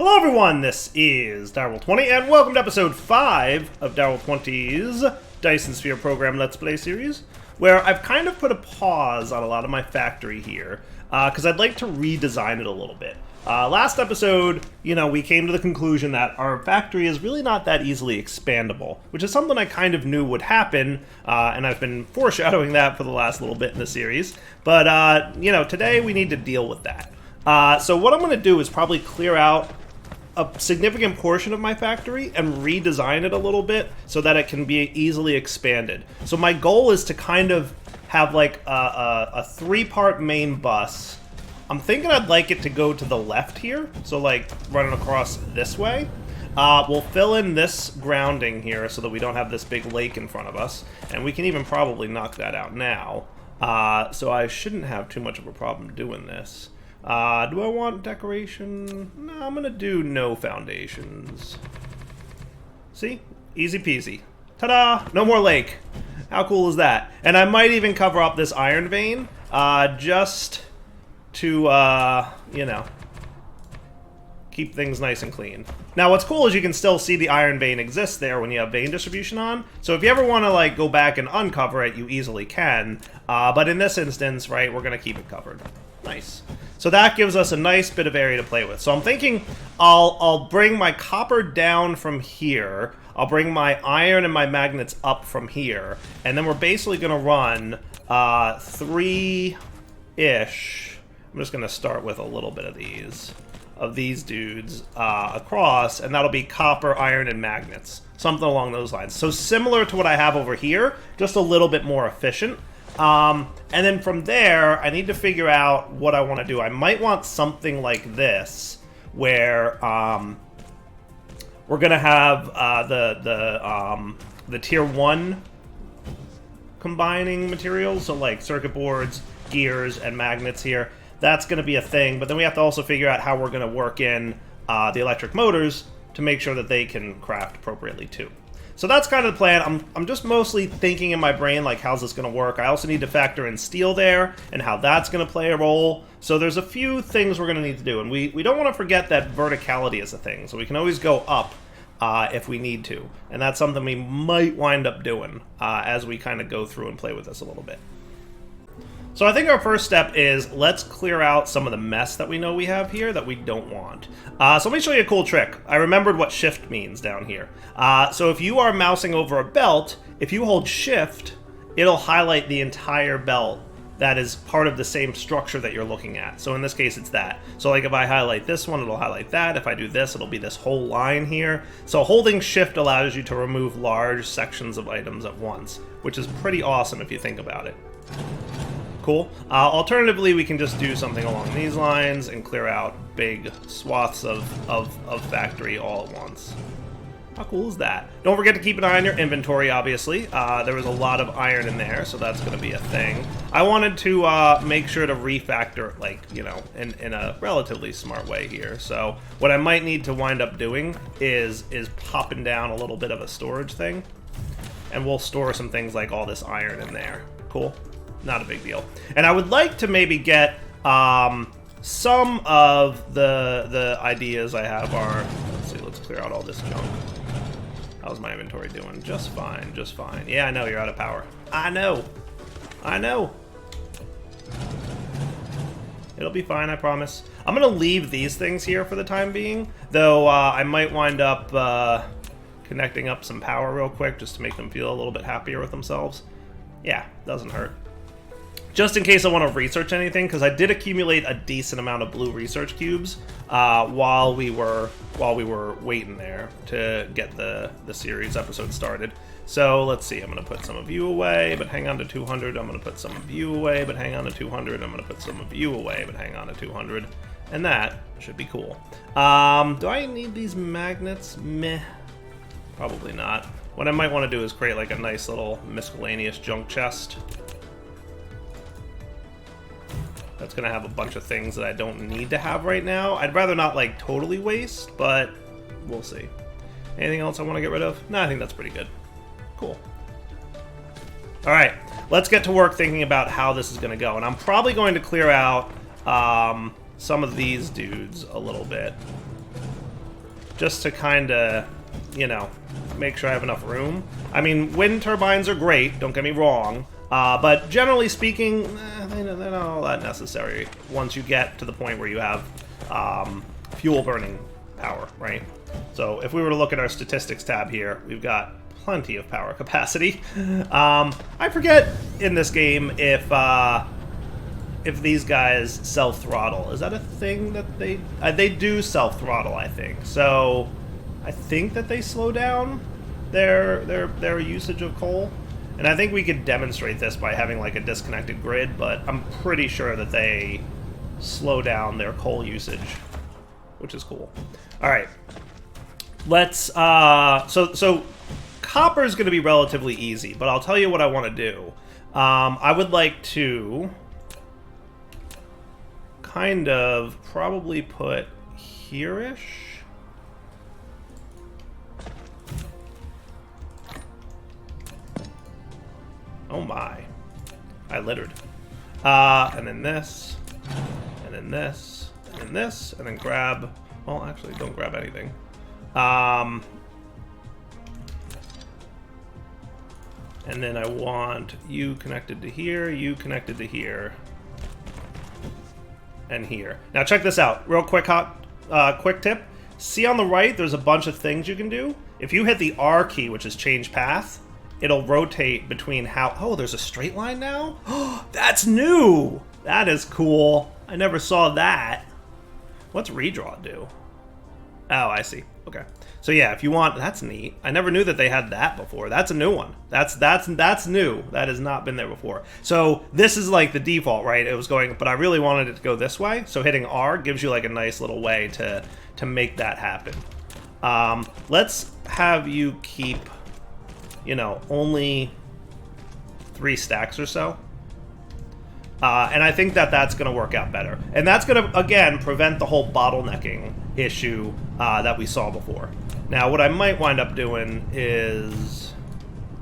Hello everyone, this is Darryl20, and welcome to episode 5 of Darryl20's Dyson Sphere program Let's Play series, where I've kind of put a pause on a lot of my factory here, because I'd like to redesign it a little bit. Last episode, we came to the conclusion that our factory is really not that easily expandable, which is something I kind of knew would happen, and I've been foreshadowing that for the last little bit in the series. But, today we need to deal with that. So what I'm going to do is probably clear out a significant portion of my factory and redesign it a little bit so that it can be easily expanded. So my goal is to kind of have like a three-part main bus. I'm thinking I'd like it to go to the left here, so like running across this way. We'll fill in this grounding here so that we don't have this big lake in front of us, and we can even probably knock that out now. So I shouldn't have too much of a problem doing this. Do I want decoration? No, I'm gonna do no foundations. See? Easy peasy. Ta-da! No more lake. How cool is that? And I might even cover up this iron vein, just to, keep things nice and clean. Now, what's cool is you can still see the iron vein exists there when you have vein distribution on. So if you ever want to, like, go back and uncover it, you easily can. But in this instance, right, we're gonna keep it covered. Nice. So that gives us a nice bit of area to play with. So I'm thinking I'll bring my copper down from here. I'll bring my iron and my magnets up from here. And then we're basically going to run 3-ish. I'm just going to start with a little bit of these dudes across. And that'll be copper, iron, and magnets. Something along those lines. So similar to what I have over here, just a little bit more efficient. And then from there, I need to figure out what I want to do. I might want something like this, where we're gonna have the tier 1 combining materials, so like circuit boards, gears, and magnets here. That's gonna be a thing, but then we have to also figure out how we're gonna work in the electric motors to make sure that they can craft appropriately too. So that's kind of the plan. I'm just mostly thinking in my brain, like, how's this going to work? I also need to factor in steel there and how that's going to play a role. So there's a few things we're going to need to do. And we don't want to forget that verticality is a thing. So we can always go up if we need to. And that's something we might wind up doing as we kind of go through and play with this a little bit. So I think our first step is let's clear out some of the mess that we know we have here that we don't want. So let me show you a cool trick. I remembered what shift means down here. So if you are mousing over a belt, if you hold shift, it'll highlight the entire belt that is part of the same structure that you're looking at. So in this case, it's that. So like if I highlight this one, it'll highlight that. If I do this, it'll be this whole line here. So holding shift allows you to remove large sections of items at once, which is pretty awesome if you think about it. Cool. Alternatively, we can just do something along these lines and clear out big swaths of factory all at once. How cool is that? Don't forget to keep an eye on your inventory, obviously. There was a lot of iron in there, so that's going to be a thing. I wanted to make sure to refactor it, like, in a relatively smart way here. So what I might need to wind up doing is popping down a little bit of a storage thing. And we'll store some things like all this iron in there. Cool. Not a big deal. And I would like to maybe get some of the ideas I have are... Let's see, let's clear out all this junk. How's my inventory doing? Just fine, just fine. Yeah, I know, you're out of power. I know. I know. It'll be fine, I promise. I'm going to leave these things here for the time being, though I might wind up connecting up some power real quick just to make them feel a little bit happier with themselves. Yeah, doesn't hurt. Just in case I want to research anything, because I did accumulate a decent amount of blue research cubes while we were waiting there to get the series episode started. So let's see, I'm going to put some of you away, but hang on to 200. I'm going to put some of you away, but hang on to 200. I'm going to put some of you away, but hang on to 200. And that should be cool. Do I need these magnets? Meh. Probably not. What I might want to do is create like a nice little miscellaneous junk chest. That's going to have a bunch of things that I don't need to have right now. I'd rather not, like, totally waste, but we'll see. Anything else I want to get rid of? No, I think that's pretty good. Cool. All right, let's get to work thinking about how this is going to go. And I'm probably going to clear out some of these dudes a little bit. just to kind of, you know, make sure I have enough room. I mean, wind turbines are great, don't get me wrong, but generally speaking, they're not all that necessary once you get to the point where you have fuel burning power, right? So if we were to look at our statistics tab here, we've got plenty of power capacity. I forget in this game if these guys self-throttle. Is that a thing that they do self-throttle, I think. So I think that they slow down their usage of coal. And I think we could demonstrate this by having like a disconnected grid, but I'm pretty sure that they slow down their coal usage, which is cool. All right. Let's so copper is going to be relatively easy, but I'll tell you what I want to do. I would like to kind of probably put here-ish. Oh my. I littered. And then this, and then this, and then this, and then grab... Well, actually, don't grab anything. And then I want you connected to here, you connected to here, and here. Now check this out. Real quick quick tip. See on the right, there's a bunch of things you can do. If you hit the R key, which is change path, it'll rotate between how... Oh, there's a straight line now? Oh, that's new! That is cool. I never saw that. What's redraw do? Oh, I see. Okay. So yeah, if you want... That's neat. I never knew that they had that before. That's a new one. That's new. That has not been there before. So this is like the default, right? It was going... But I really wanted it to go this way. So hitting R gives you like a nice little way to make that happen. Let's have you keep... You know, only 3 stacks or so. And I think that that's going to work out better. And that's going to, again, prevent the whole bottlenecking issue that we saw before. Now, what I might wind up doing is...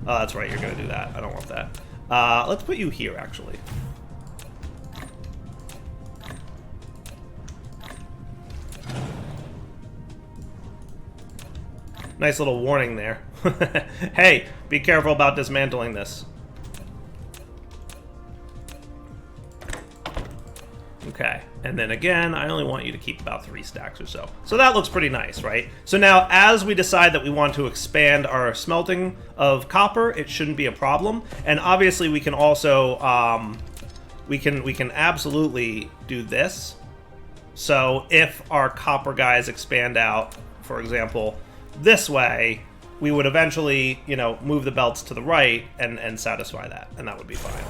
Oh, that's right, you're going to do that. I don't want that. Let's put you here, actually. Nice little warning there. Hey, be careful about dismantling this. Okay, and then again, I only want you to keep about 3 stacks or so. So that looks pretty nice, right? So now, as we decide that we want to expand our smelting of copper, it shouldn't be a problem. And obviously, we can also, we can absolutely do this. So if our copper guys expand out, for example, this way, we would eventually, you know, move the belts to the right and satisfy that, and that would be fine.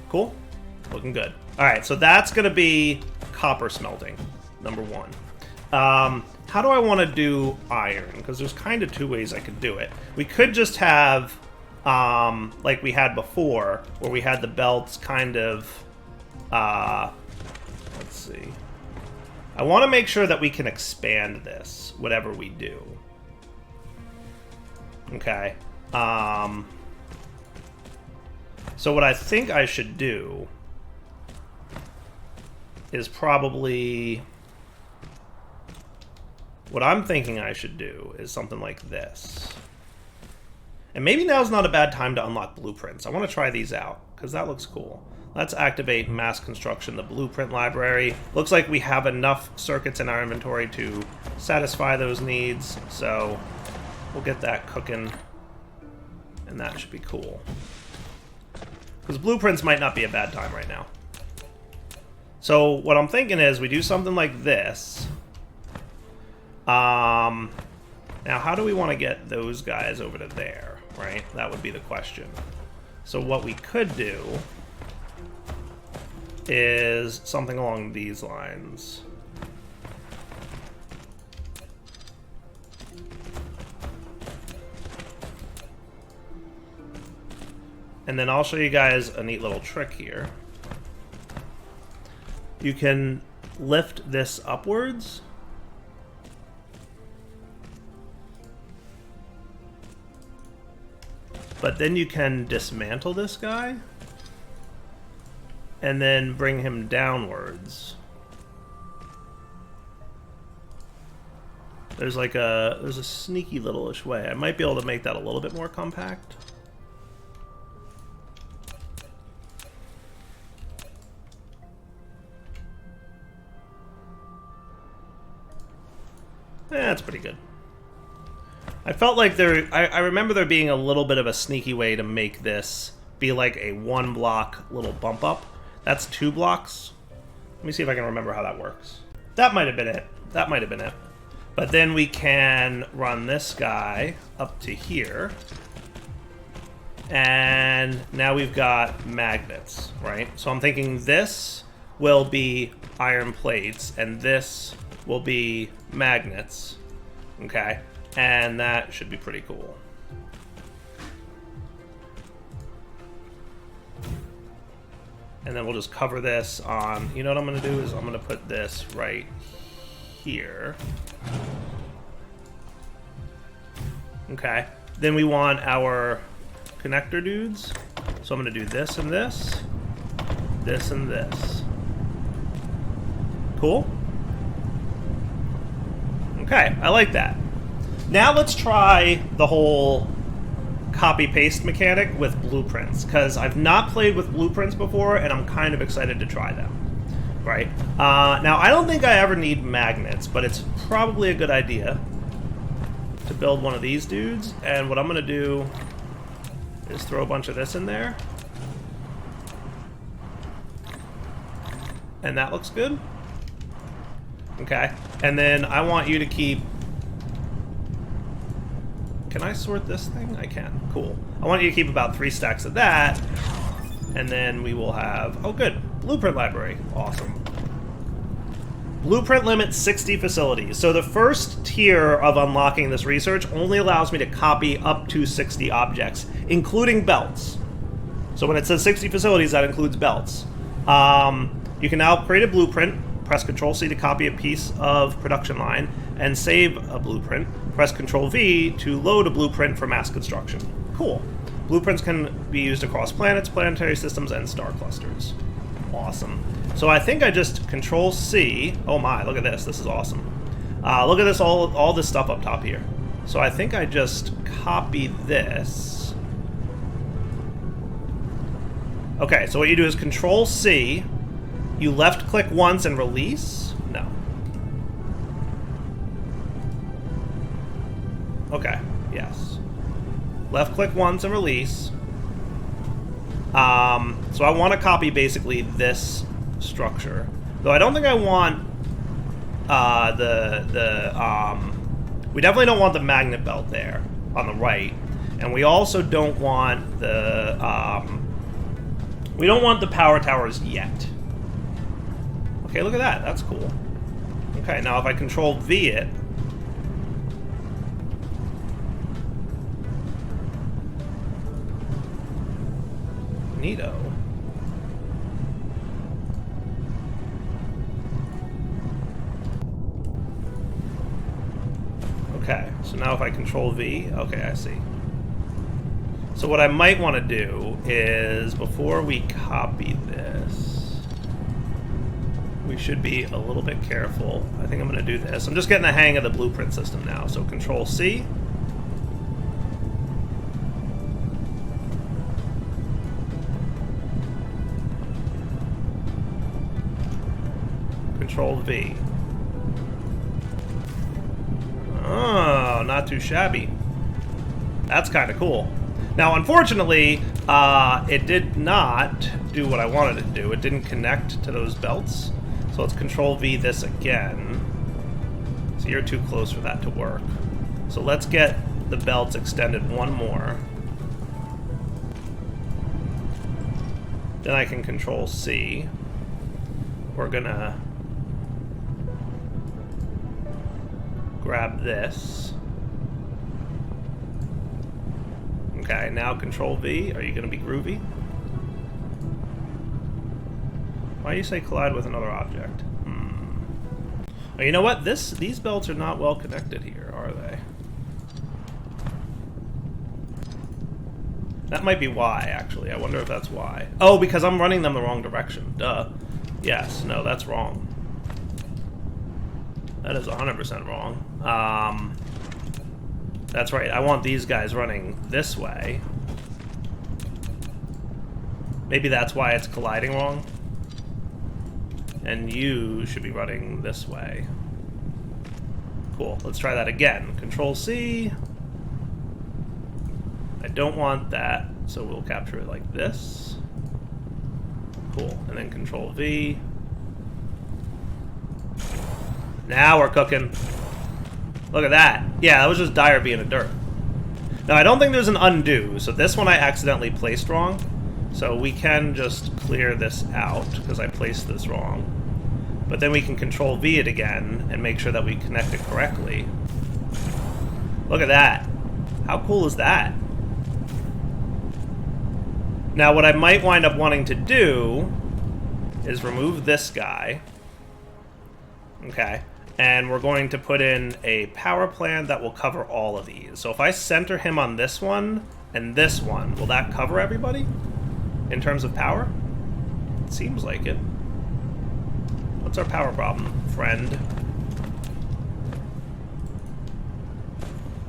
Cool? Looking good. All right, so that's going to be copper smelting, number 1. How do I want to do iron? Because there's kind of 2 ways I could do it. We could just have, like we had before, where we had the belts kind of, let's see. I want to make sure that we can expand this, whatever we do. Okay. So what I think I should do is probably... What I'm thinking I should do is something like this. And maybe now's not a bad time to unlock blueprints. I want to try these out, because that looks cool. Let's activate mass construction, the blueprint library. Looks like we have enough circuits in our inventory to satisfy those needs, so we'll get that cooking, and that should be cool. Because blueprints might not be a bad time right now. So what I'm thinking is we do something like this. Now, how do we want to get those guys over to there, right? That would be the question. So what we could do is something along these lines. And then I'll show you guys a neat little trick here. You can lift this upwards. But then you can dismantle this guy and then bring him downwards. There's like there's a sneaky little-ish way. I might be able to make that a little bit more compact. That's pretty good. I felt like I remember there being a little bit of a sneaky way to make this be like a 1-block little bump up. That's 2 blocks. Let me see if I can remember how that works. That might have been it. That might have been it. But then we can run this guy up to here. And now we've got magnets, right? So I'm thinking this will be iron plates, and this will be magnets, okay? And that should be pretty cool. And then we'll just cover this on, you know what I'm gonna do is I'm gonna put this right here. Okay, then we want our connector dudes. So I'm gonna do this and this, this and this. Cool. Okay, I like that. Now let's try the whole copy-paste mechanic with blueprints, because I've not played with blueprints before, and I'm kind of excited to try them. Right? Now, I don't think I ever need magnets, but it's probably a good idea to build one of these dudes, and what I'm going to do is throw a bunch of this in there. And that looks good. Okay, and then I want you to keep... Can I sort this thing? I can. Cool. I want you to keep about 3 stacks of that, and then we will have... Oh, good. Blueprint library. Awesome. Blueprint limit 60 facilities. So the first tier of unlocking this research only allows me to copy up to 60 objects, including belts. So when it says 60 facilities, that includes belts. You can now create a blueprint. Press Ctrl-C to copy a piece of production line, and save a blueprint. Press Ctrl-V to load a blueprint for mass construction. Cool. Blueprints can be used across planets, planetary systems, and star clusters. Awesome. So I think I just Control-C. Oh my, look at this. This is awesome. Look at this, all this stuff up top here. So I think I just copy this. Okay, so what you do is Control-C. You left-click once and release? No. Okay, yes. Left-click once and release. So I want to copy basically this structure. Though I don't think I want we definitely don't want the magnet belt there on the right. And we also don't want the power towers yet. Okay, look at that. That's cool. Okay, now if I Control-V it, neato. Okay, so now if I Control-V, okay, I see. So what I might want to do is, before we copy this, we should be a little bit careful. I think I'm going to do this. I'm just getting the hang of the blueprint system now. So Control-C. Control-V. Oh, not too shabby. That's kind of cool. Now, unfortunately, it did not do what I wanted it to do. It didn't connect to those belts. So let's Control-V this again. So you're too close for that to work. So let's get the belts extended one more. Then I can Control-C. We're gonna grab this. Okay, now Control-V. Are you gonna be groovy? Why do you say collide with another object? Oh, you know what? These belts are not well connected here, are they? That might be why, actually. I wonder if that's why. Oh, because I'm running them the wrong direction. Duh. Yes, no, that's wrong. That is 100% wrong. That's right, I want these guys running this way. Maybe that's why it's colliding wrong. And you should be running this way. Cool, let's try that again. Control C. I don't want that, so we'll capture it like this. Cool, and then Control V. Now we're cooking. Look at that. Yeah, that was just Dyer being a dirt. Now, I don't think there's an undo, so this one I accidentally placed wrong. So we can just clear this out, because I placed this wrong. But then we can Control V it again, and make sure that we connect it correctly. Look at that. How cool is that? Now, what I might wind up wanting to do is remove this guy. Okay. And we're going to put in a power plant that will cover all of these. So if I center him on this one and this one, will that cover everybody in terms of power? It seems like it. What's our power problem, friend?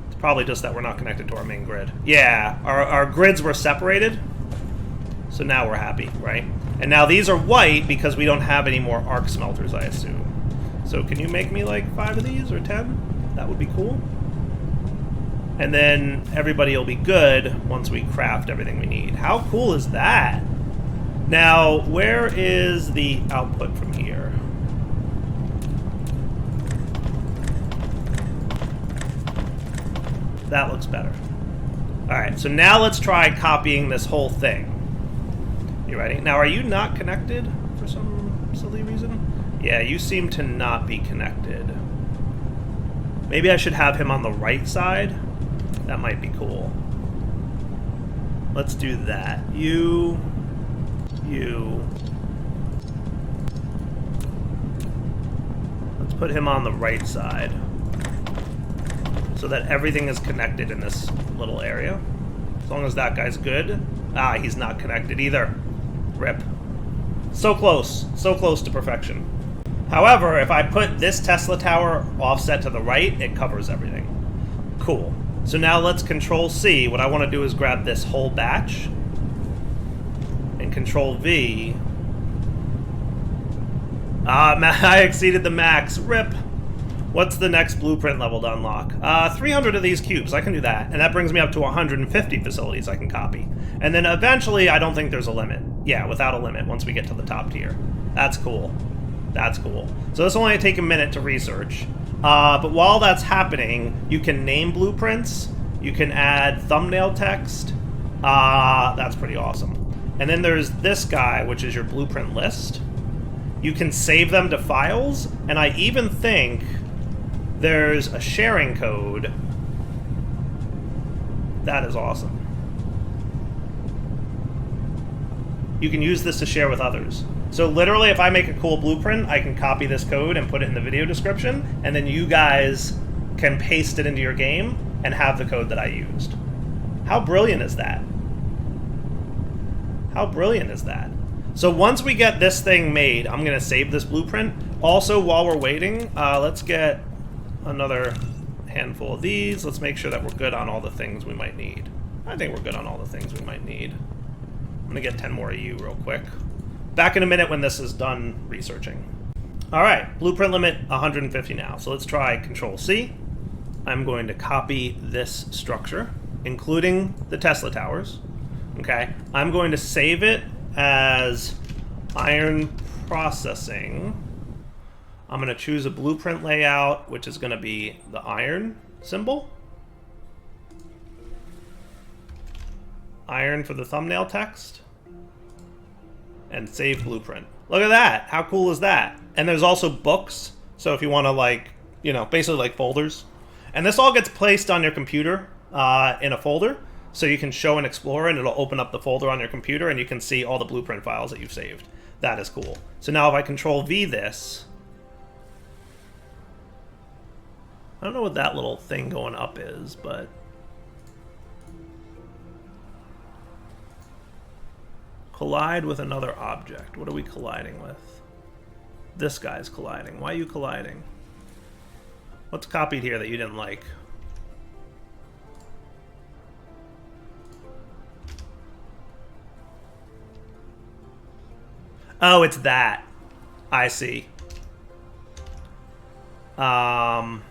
It's probably just that we're not connected to our main grid. Yeah, our grids were separated. So now we're happy, right? And now these are white because we don't have any more arc smelters, I assume. So can you make me like 5 of these or 10? That would be cool. And then everybody will be good once we craft everything we need. How cool is that? Now, where is the output from here? That looks better. Alright, so now let's try copying this whole thing. You ready? Now, are you not connected for some silly reason? Yeah, you seem to not be connected. Maybe I should have him on the right side. That might be cool. Let's do that. You. Let's put him on the right side so that everything is connected in this little area. As long as that guy's good. Ah, he's not connected either. Rip. So close to perfection. However, if I put this Tesla tower offset to the right, it covers everything. Cool. So now let's Control C. What I want to do is grab this whole batch and Control V. Ah, I exceeded the max. Rip. What's the next blueprint level to unlock? 300 of these cubes. I can do that. And that brings me up to 150 facilities I can copy. And then eventually, I don't think there's a limit. Yeah, without a limit once we get to the top tier. That's cool. That's cool. So this will only take a minute to research. But while that's happening, you can name blueprints. You can add thumbnail text. That's pretty awesome. And then there's this guy, which is your blueprint list. You can save them to files. And I even think there's a sharing code. That is awesome. You can use this to share with others. So literally, if I make a cool blueprint, I can copy this code and put it in the video description, and then you guys can paste it into your game and have the code that I used. How brilliant is that? How brilliant is that? So once we get this thing made, I'm going to save this blueprint. Also, while we're waiting, let's get another handful of these. Let's make sure that we're good on all the things we might need. I think we're good on all the things we might need. I'm going to get 10 more of you real quick. Back in a minute when this is done researching. All right, blueprint limit 150 now. So let's try Control C. I'm going to copy this structure, including the Tesla towers. Okay, I'm going to save it as iron processing. I'm going to choose a blueprint layout, which is going to be the iron symbol. Iron for the thumbnail text. And save blueprint. Look at that. How cool is that? And there's also books. So if you want to, like, you know, basically like folders. And this all gets placed on your computer in a folder. So you can show and explore, and it'll open up the folder on your computer, and you can see all the blueprint files that you've saved. That is cool. So now if I Control V this, I don't know what that little thing going up is, but collide with another object. What are we colliding with? This guy's colliding. Why are you colliding? What's copied here that you didn't like? Oh, it's that. I see. We want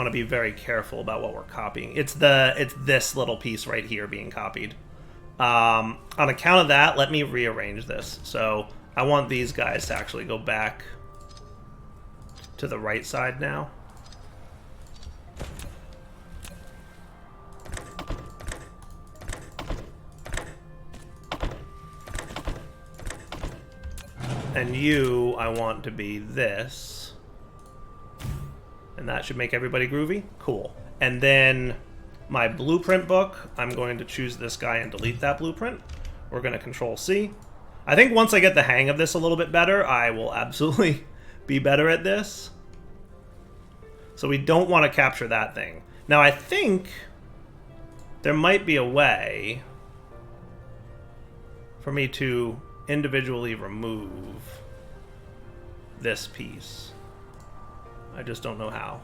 to be very careful about what we're copying. It's this little piece right here being copied. On account of that, let me rearrange this. So I want these guys to actually go back to the right side now. And you, I want to be this. And that should make everybody groovy. Cool. And then my blueprint book, I'm going to choose this guy and delete that blueprint. We're going to Control C. I think once I get the hang of this a little bit better, I will absolutely be better at this. So we don't want to capture that thing. Now I think there might be a way for me to individually remove this piece. I just don't know how.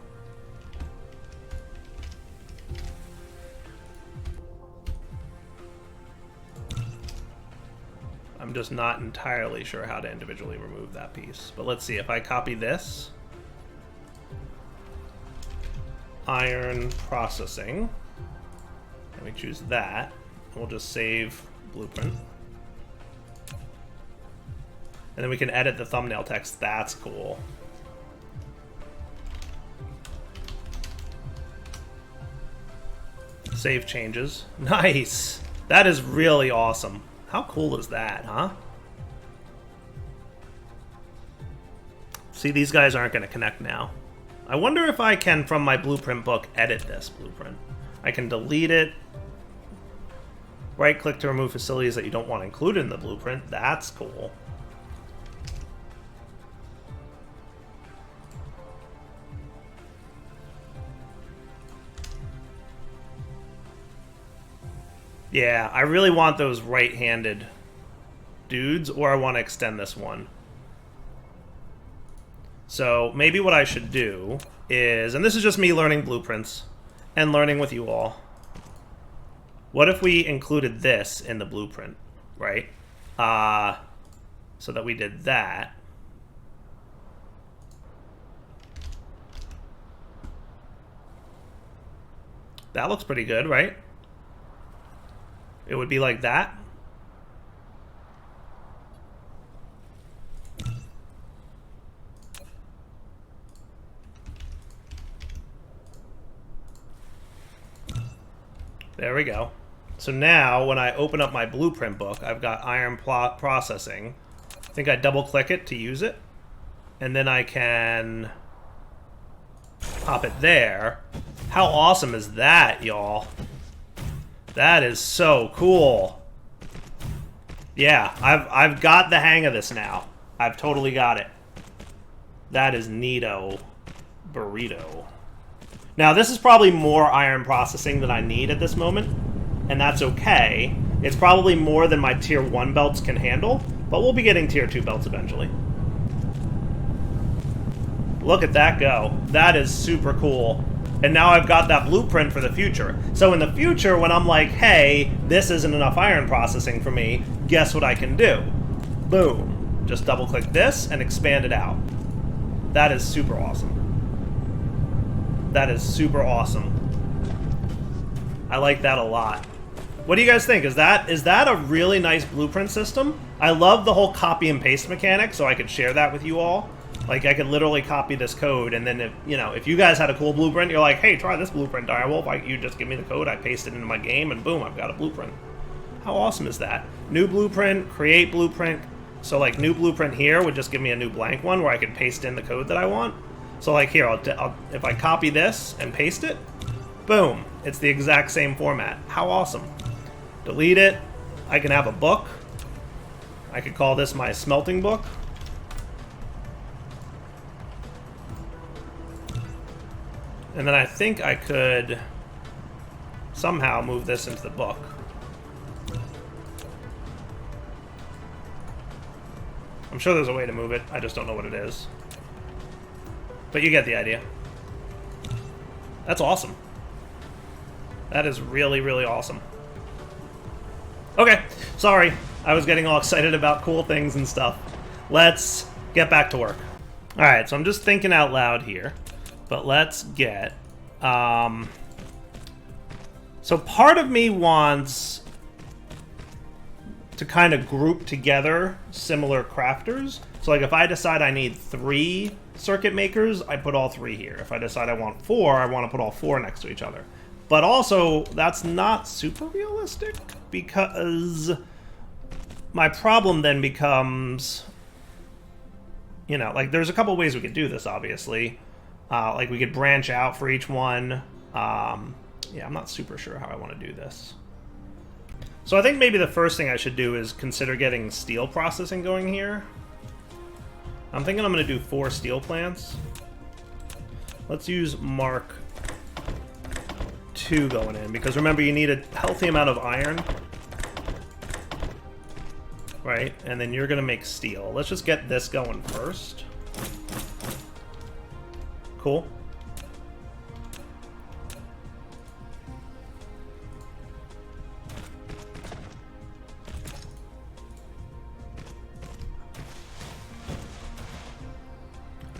I'm just not entirely sure how to individually remove that piece. But let's see, if I copy this, iron processing, and we choose that, we'll just save blueprint. And then we can edit the thumbnail text. That's cool. Save changes. Nice! That is really awesome. How cool is that, huh? See, these guys aren't going to connect now. I wonder if I can, from my blueprint book, edit this blueprint. I can delete it. Right-click to remove facilities that you don't want included in the blueprint. That's cool. Yeah, I really want those right-handed dudes, or I want to extend this one. So maybe what I should do is, and this is just me learning blueprints and learning with you all. What if we included this in the blueprint, right? So that we did that. That looks pretty good, right? It would be like that. There we go. So now when I open up my blueprint book, I've got iron processing. I think I double click it to use it. And then I can pop it there. How awesome is that, y'all? That is so cool. Yeah, I've got the hang of this now. I've totally got it. That is neato burrito. Now, this is probably more iron processing than I need at this moment, and that's okay. It's probably more than my tier 1 belts can handle, but we'll be getting tier 2 belts eventually. Look at that go. That is super cool. And now I've got that blueprint for the future. So in the future, when I'm like, hey, this isn't enough iron processing for me, guess what I can do? Boom. Just double click this and expand it out. That is super awesome. That is super awesome. I like that a lot. What do you guys think? Is that a really nice blueprint system? I love the whole copy and paste mechanic, so I could share that with you all. Like, I could literally copy this code, and then if you guys had a cool blueprint, you're like, hey, try this blueprint, Direwolf. You just give me the code, I paste it into my game, and boom, I've got a blueprint. How awesome is that? New blueprint, create blueprint. So, like, new blueprint here would just give me a new blank one where I could paste in the code that I want. So, like, here, if I copy this and paste it, boom, it's the exact same format. How awesome. Delete it. I can have a book. I could call this my smelting book. And then I think I could somehow move this into the book. I'm sure there's a way to move it. I just don't know what it is. But you get the idea. That's awesome. That is really, really awesome. Okay, sorry. I was getting all excited about cool things and stuff. Let's get back to work. Alright, so I'm just thinking out loud here. But let's get... So part of me wants to kind of group together similar crafters. So like if I decide I need 3 circuit makers, I put all 3 here. If I decide I want 4, I want to put all 4 next to each other. But also, that's not super realistic, because my problem then becomes, you know, like there's a couple ways we could do this, obviously. Like we could branch out for each one. Yeah, I'm not super sure how I want to do this. So I think maybe the first thing I should do is consider getting steel processing going here. I'm thinking I'm going to do 4 steel plants. Let's use Mark 2 going in, because remember, you need a healthy amount of iron. Right? And then you're going to make steel. Let's just get this going first. Cool.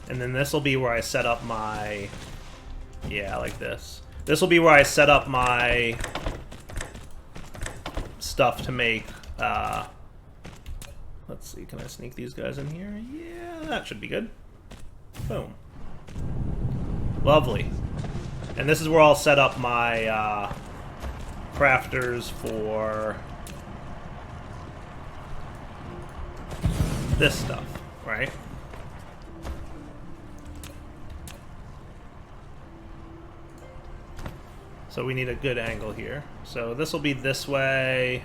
And then this will be where I set up my... Yeah, like this. This will be where I set up my stuff to make... Let's see, can I sneak these guys in here? Yeah, that should be good. Boom. Lovely. And this is where I'll set up my crafters for this stuff, right? So we need a good angle here. So this will be this way.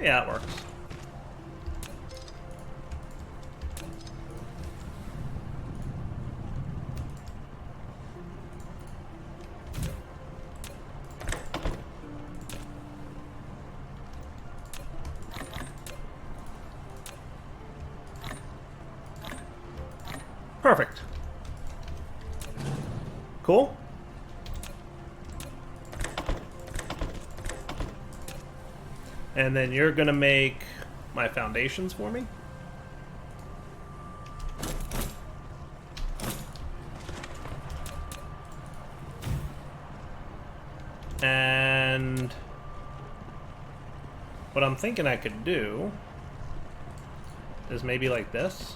Yeah, it works. Perfect. Cool. And then you're gonna make my foundations for me. And what I'm thinking I could do is maybe like this.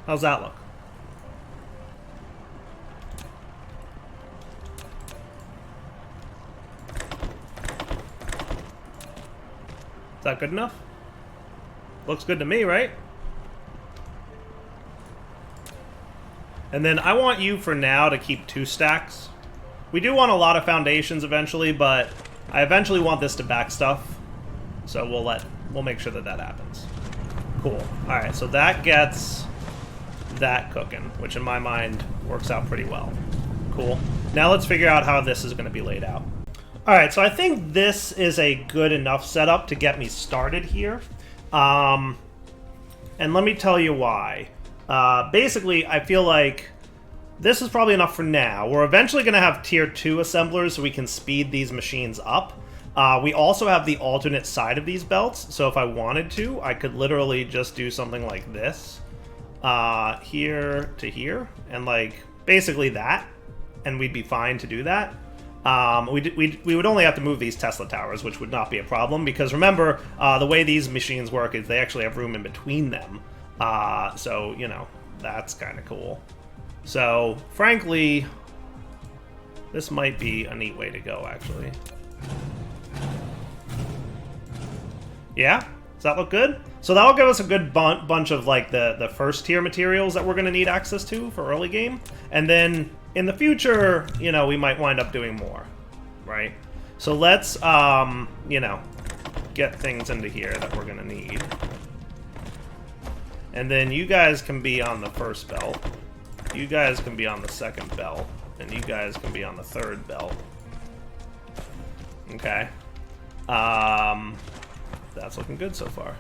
How's that look? Is that good enough? Looks good to me, right? And then I want you for now to keep 2 stacks. We do want a lot of foundations eventually, but I eventually want this to back stuff. So we'll make sure that happens. Cool. All right, so that gets that cooking, which in my mind works out pretty well. Cool. Now let's figure out how this is going to be laid out. Alright, so I think this is a good enough setup to get me started here. And let me tell you why. Basically, I feel like this is probably enough for now. We're eventually going to have tier 2 assemblers so we can speed these machines up. We also have the alternate side of these belts, so if I wanted to, I could literally just do something like this. Here to here, and like basically that, and we'd be fine to do that. We would only have to move these Tesla towers, which would not be a problem, because remember, the way these machines work is they actually have room in between them. So, you know, that's kind of cool. So, frankly, this might be a neat way to go, actually. Yeah? Does that look good? So that'll give us a good bunch of like the first tier materials that we're going to need access to for early game. And then in the future, you know, we might wind up doing more, right? So let's, you know, get things into here that we're going to need. And then you guys can be on the first belt. You guys can be on the second belt. And you guys can be on the third belt. Okay. That's looking good so far.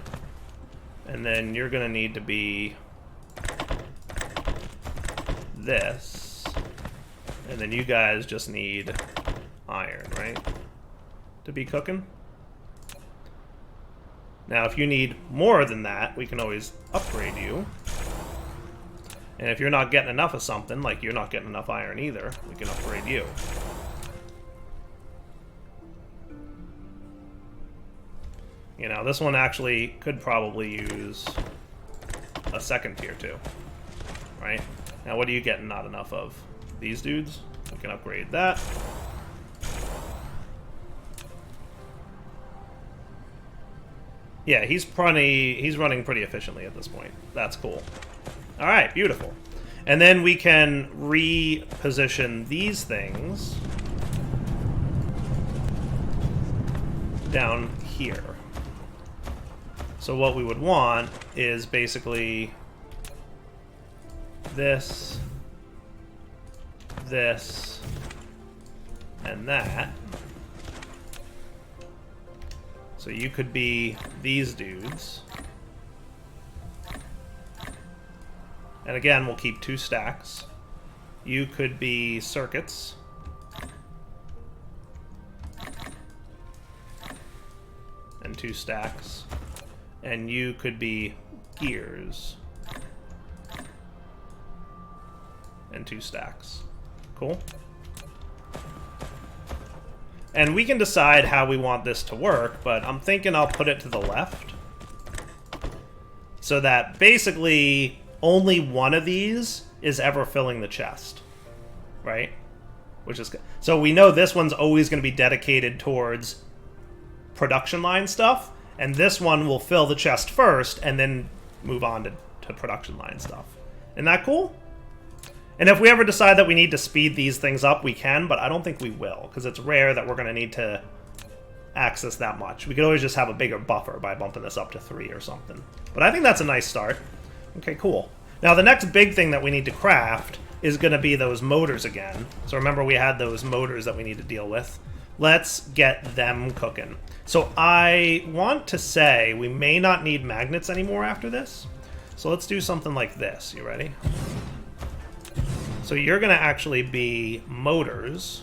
And then you're going to need to be this. And then you guys just need iron, right? To be cooking. Now, if you need more than that, we can always upgrade you. And if you're not getting enough of something, like you're not getting enough iron either, we can upgrade you. You know, this one actually could probably use a second tier too. Right? Now, what are you getting not enough of? These dudes? We can upgrade that. Yeah, he's running pretty efficiently at this point. That's cool. All right, beautiful. And then we can reposition these things down here. So what we would want is basically this, this, and that. So you could be these dudes. And again, we'll keep 2 stacks. You could be circuits. And 2 stacks. And you could be gears. And 2 stacks. Cool? And we can decide how we want this to work, but I'm thinking I'll put it to the left. So that basically only one of these is ever filling the chest. Right? Which is good. So we know this one's always going to be dedicated towards production line stuff, and this one will fill the chest first and then move on to production line stuff. Isn't that cool? And if we ever decide that we need to speed these things up, we can, but I don't think we will, because it's rare that we're going to need to access that much. We could always just have a bigger buffer by bumping this up to 3 or something. But I think that's a nice start. Okay, cool. Now, the next big thing that we need to craft is going to be those motors again. So remember, we had those motors that we need to deal with. Let's get them cooking. So I want to say we may not need magnets anymore after this. So let's do something like this. You ready? So you're going to actually be motors,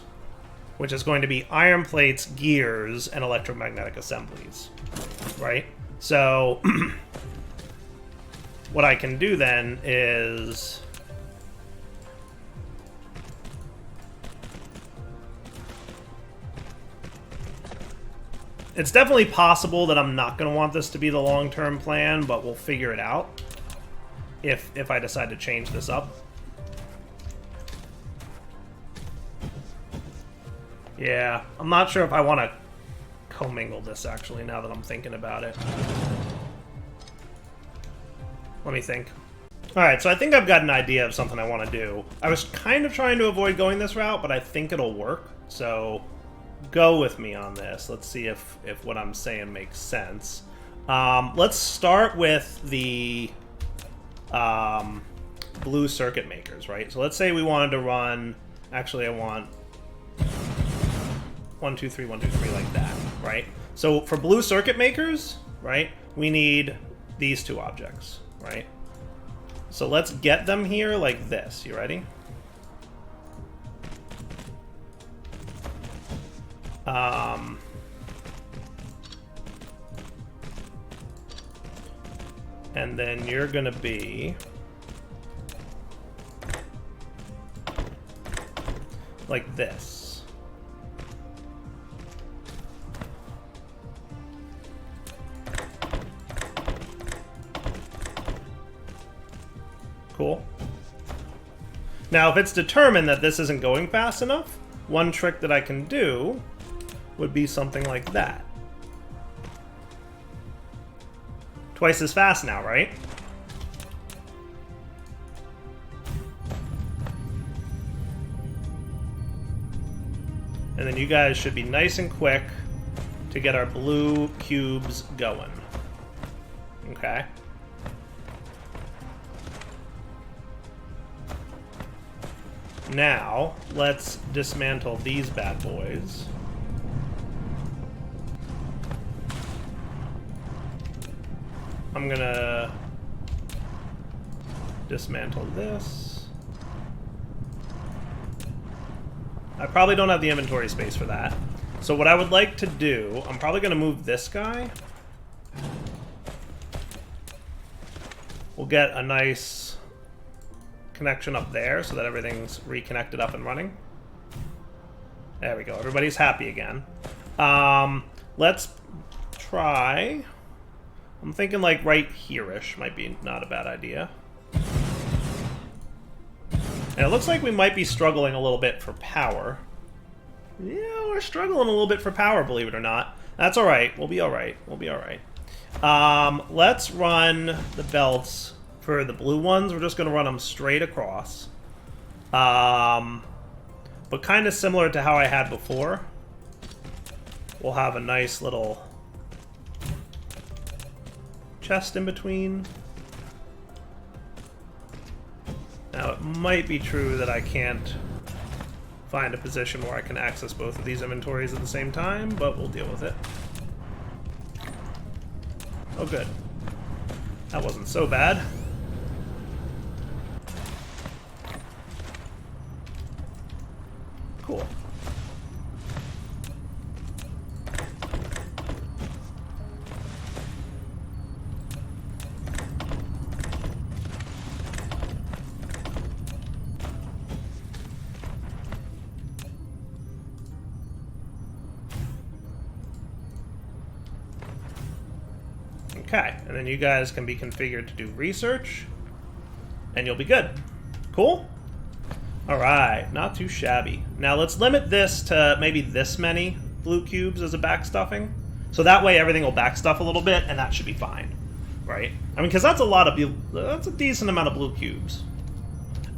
which is going to be iron plates, gears, and electromagnetic assemblies, right? So what I can do then is it's definitely possible that I'm not going to want this to be the long-term plan, but we'll figure it out if I decide to change this up. Yeah, I'm not sure if I want to commingle this, actually, now that I'm thinking about it. Let me think. Alright, so I think I've got an idea of something I want to do. I was kind of trying to avoid going this route, but I think it'll work. So go with me on this. Let's see if what I'm saying makes sense. Let's start with the blue circuit makers, right? So let's say we wanted to run... Actually, I want 1, 2, 3, 1, 2, 3, like that, right? So for blue circuit makers, right, we need these 2 objects, right? So let's get them here like this. You ready? And then you're gonna be like this. Cool. Now, if it's determined that this isn't going fast enough, one trick that I can do would be something like that. Twice as fast now, right? And then you guys should be nice and quick to get our blue cubes going. Okay. Now, let's dismantle these bad boys. I'm gonna dismantle this. I probably don't have the inventory space for that. So what I would like to do, I'm probably gonna move this guy. We'll get a nice connection up there so that everything's reconnected up and running. There we go. Everybody's happy again. Let's try... I'm thinking like right here-ish might be not a bad idea. And it looks like we might be struggling a little bit for power. Yeah, we're struggling a little bit for power, believe it or not. That's alright. We'll be alright. We'll be alright. Let's run the belts for the blue ones. We're just going to run them straight across. But kind of similar to how I had before. We'll have a nice little chest in between. Now, it might be true that I can't find a position where I can access both of these inventories at the same time, but we'll deal with it. Oh, good. That wasn't so bad. Cool. Okay, and then you guys can be configured to do research, and you'll be good. Cool? Alright, not too shabby. Now let's limit this to maybe this many blue cubes as a backstuffing. So that way everything will backstuff a little bit, and that should be fine. Right? I mean, because that's a lot of that's a decent amount of blue cubes.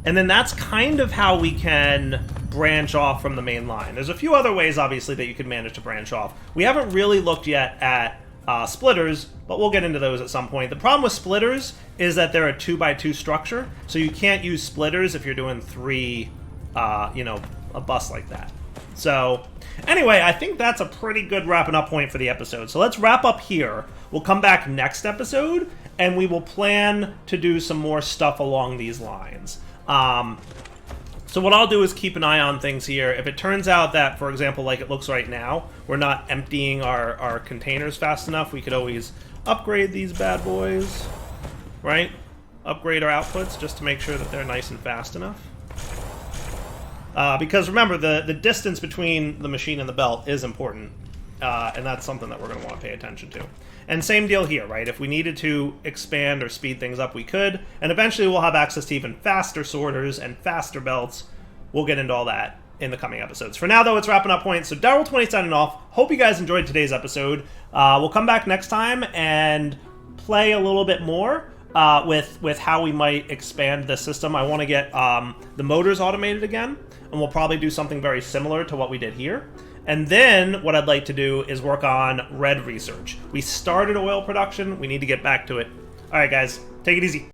And then that's kind of how we can branch off from the main line. There's a few other ways, obviously, that you could manage to branch off. We haven't really looked yet at splitters, but we'll get into those at some point. The problem with splitters is that they're a 2x2 structure, so you can't use splitters if you're doing three, you know, a bus like that. So, anyway, I think that's a pretty good wrapping up point for the episode. So let's wrap up here. We'll come back next episode, and we will plan to do some more stuff along these lines. So what I'll do is keep an eye on things here. If it turns out that, for example, like it looks right now, we're not emptying our containers fast enough, we could always upgrade these bad boys, right? Upgrade our outputs just to make sure that they're nice and fast enough. Because remember, the distance between the machine and the belt is important, and that's something that we're going to want to pay attention to. And same deal here, right? If we needed to expand or speed things up, we could. And eventually we'll have access to even faster sorters and faster belts. We'll get into all that in the coming episodes. For now, though, it's wrapping up point. So Daryl20 signing off. Hope you guys enjoyed today's episode. We'll come back next time and play a little bit more with how we might expand the system. I want to get the motors automated again. And we'll probably do something very similar to what we did here. And then what I'd like to do is work on red research. We started oil production. We need to get back to it. All right, guys, take it easy.